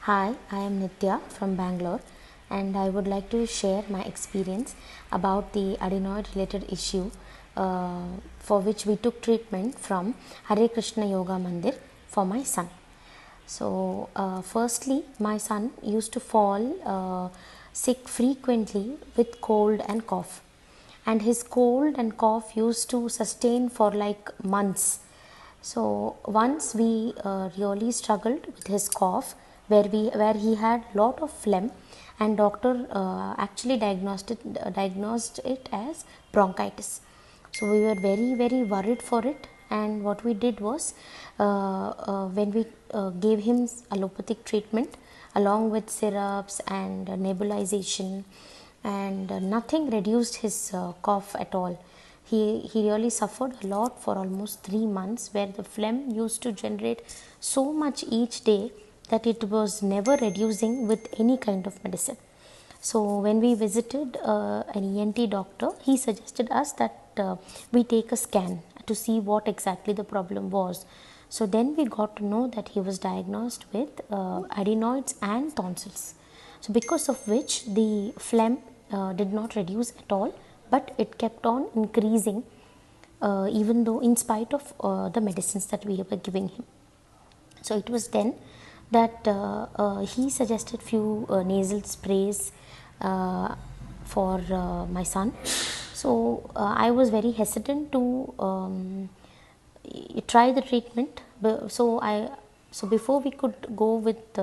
Hi, I am Nitya from Bangalore and I would like to share my experience about the adenoid related issue for which we took treatment from Hare Krishna Yoga Mandir for my son. So, firstly, my son used to fall sick frequently with cold and cough, and his cold and cough used to sustain for like months. So once we really struggled with his cough, where he had lot of phlegm, and doctor actually diagnosed it as bronchitis. So we were very worried for it, and what we did was when we gave him allopathic treatment along with syrups and nebulization, and nothing reduced his cough at all. He really suffered a lot for almost 3 months, where the phlegm used to generate so much each day that it was never reducing with any kind of medicine. So when we visited an ENT doctor, he suggested us that we take a scan to see what exactly the problem was. So then we got to know that he was diagnosed with adenoids and tonsils. So because of which the phlegm did not reduce at all, but it kept on increasing, even though in spite of the medicines that we were giving him. So it was then that he suggested few nasal sprays for my son. So I was very hesitant to try the treatment. So before we could go with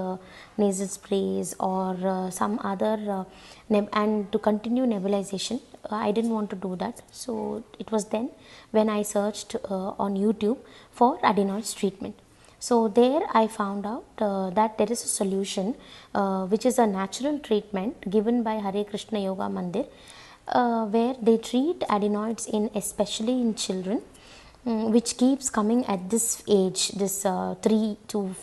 nasal sprays or some other and to continue nebulization, I didn't want to do that. So it was then when I searched on YouTube for adenoids treatment. So there I found out that there is a solution which is a natural treatment given by Hare Krishna Yoga Mandir, where they treat adenoids in especially in children, which keeps coming at this age, this 3 to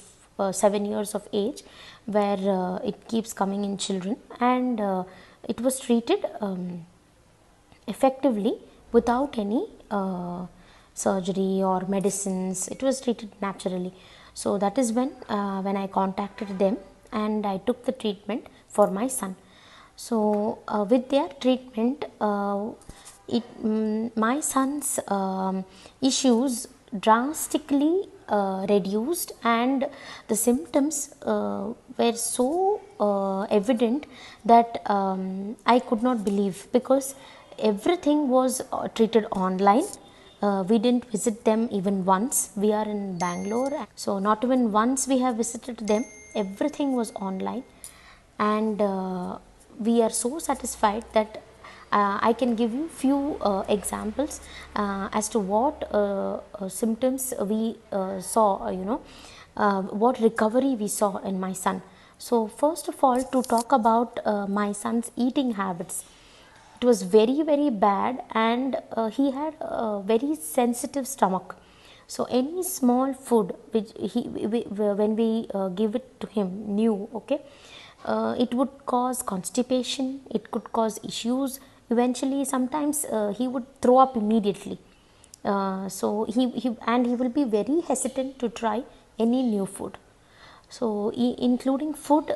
7 years of age, where it keeps coming in children, and it was treated effectively without any surgery or medicines. It was treated naturally. So that is when I contacted them and I took the treatment for my son. So with their treatment, my son's issues drastically reduced, and the symptoms were so evident that I could not believe, because everything was treated online. We didn't visit them even once. We are in Bangalore, so not even once we have visited them. Everything was online, and we are so satisfied that I can give you few examples as to what symptoms we saw, what recovery we saw in my son. So first of all, to talk about my son's eating habits, it was very bad, and he had a very sensitive stomach. So any small food which when we give it to him new, okay, it would cause constipation, it could cause issues. Eventually sometimes he would throw up immediately. So he will be very hesitant to try any new food. So including food,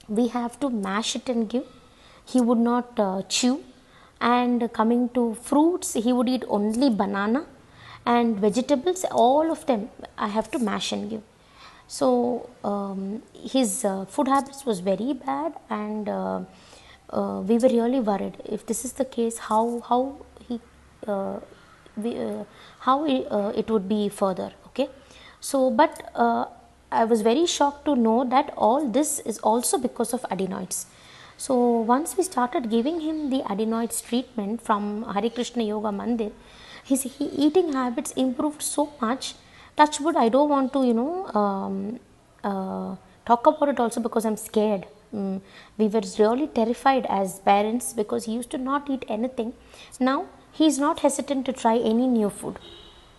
we have to mash it and give. He would not chew. And coming to fruits, he would eat only banana, and vegetables, all of them I have to mash and give. So his food habits was very bad, and we were really worried. If this is the case, how he we, how it would be further. Okay, so but I was very shocked to know that all this is also because of adenoids. So once we started giving him the adenoids treatment from Hare Krishna Yoga Mandir, his eating habits improved so much. Touch wood, I don't want to talk about it also, because I'm scared. We were really terrified as parents, because he used to not eat anything. Now he is not hesitant to try any new food.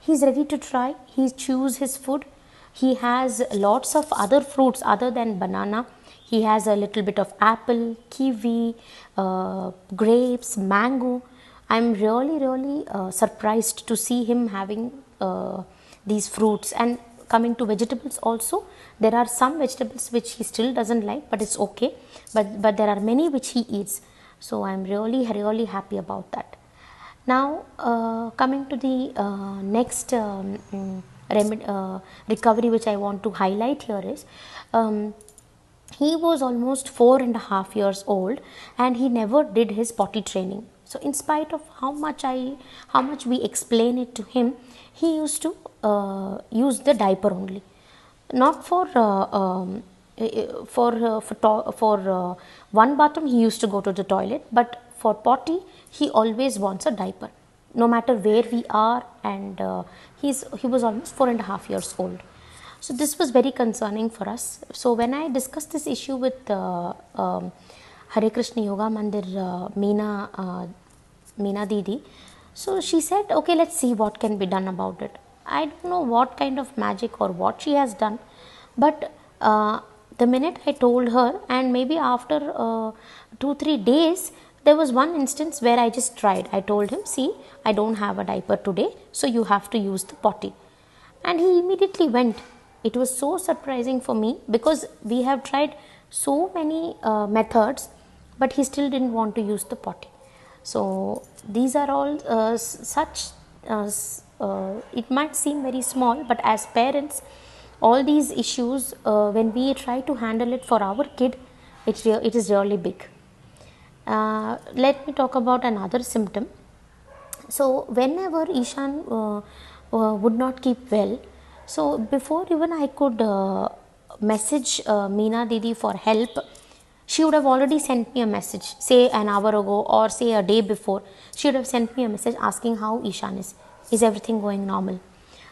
He is ready to try. He chews his food. He has lots of other fruits other than banana. He has a little bit of apple, kiwi, grapes, mango. I'm really surprised to see him having these fruits. And coming to vegetables also, there are some vegetables which he still doesn't like, but it's okay, but there are many which he eats. So I am really happy about that. Now coming to the next recovery which I want to highlight here is, he was almost 4.5 years old and he never did his potty training. So in spite of how much we explain it to him, he used to use the diaper only, not for one bathroom he used to go to the toilet, but for potty he always wants a diaper no matter where we are, and he was almost 4.5 years old. So this was very concerning for us. So when I discussed this issue with Hare Krishna Yoga Mandir Meena Didi, so she said, okay, let's see what can be done about it. I don't know what kind of magic or what she has done, but the minute I told her, and maybe after 2-3 days, there was one instance where I just tried. I told him, see, I don't have a diaper today, so you have to use the potty. And he immediately went. It was so surprising for me, because we have tried so many methods, but he still didn't want to use the potty. So these are all such, it might seem very small, but as parents, all these issues, when we try to handle it for our kid, it is really big. Let me talk about another symptom. So whenever Ishan would not keep well, so before even I could message Meena Didi for help, she would have already sent me a message, say an hour ago or say a day before. She would have sent me a message asking how Ishan is everything going normal.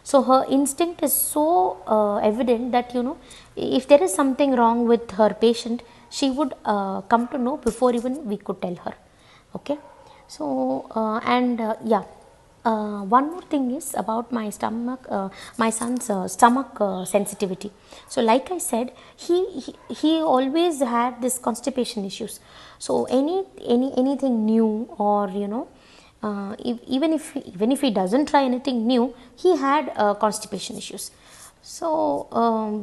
So her instinct is so evident that, you know, if there is something wrong with her patient, she would come to know before even we could tell her. Okay. So yeah, one more thing is about my stomach, my son's stomach sensitivity. So like I said, he always had this constipation issues. So anything new, or you know, even if he doesn't try anything new, he had constipation issues. So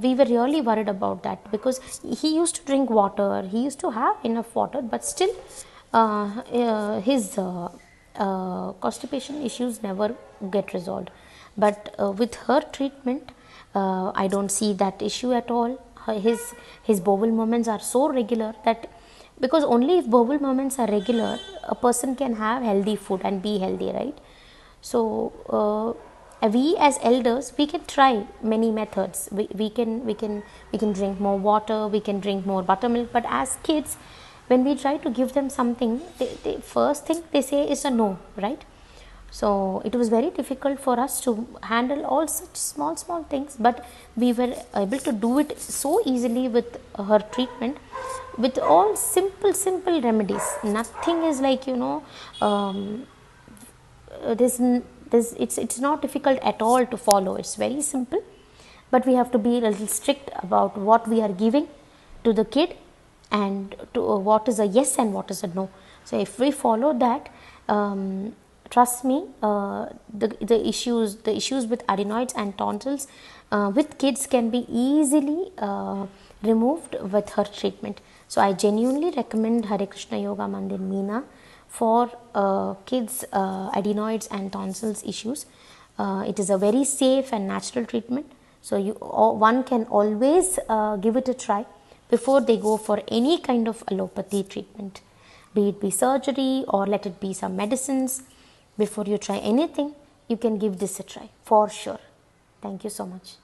we were really worried about that, because he used to drink water, he used to have enough water, but still his constipation issues never get resolved. But with her treatment, I don't see that issue at all. His bowel movements are so regular that, because only if bowel movements are regular, a person can have healthy food and be healthy, right? So we as elders, we can try many methods. We can drink more water, we can drink more buttermilk. But as kids, when we try to give them something, the first thing they say is a no, right? So it was very difficult for us to handle all such small things, but we were able to do it so easily with her treatment, with all simple remedies. Nothing is like, you know, it's not difficult at all to follow. It's very simple, but we have to be a little strict about what we are giving to the kid, and to what is a yes and what is a no. So if we follow that, trust me, the issues with adenoids and tonsils with kids can be easily removed with her treatment. So I genuinely recommend Hare Krishna Yoga Mandir Meena for kids adenoids and tonsils issues. It is a very safe and natural treatment, so one can always give it a try before they go for any kind of allopathy treatment, be it surgery or let it be some medicines. Before you try anything, you can give this a try for sure. Thank you so much.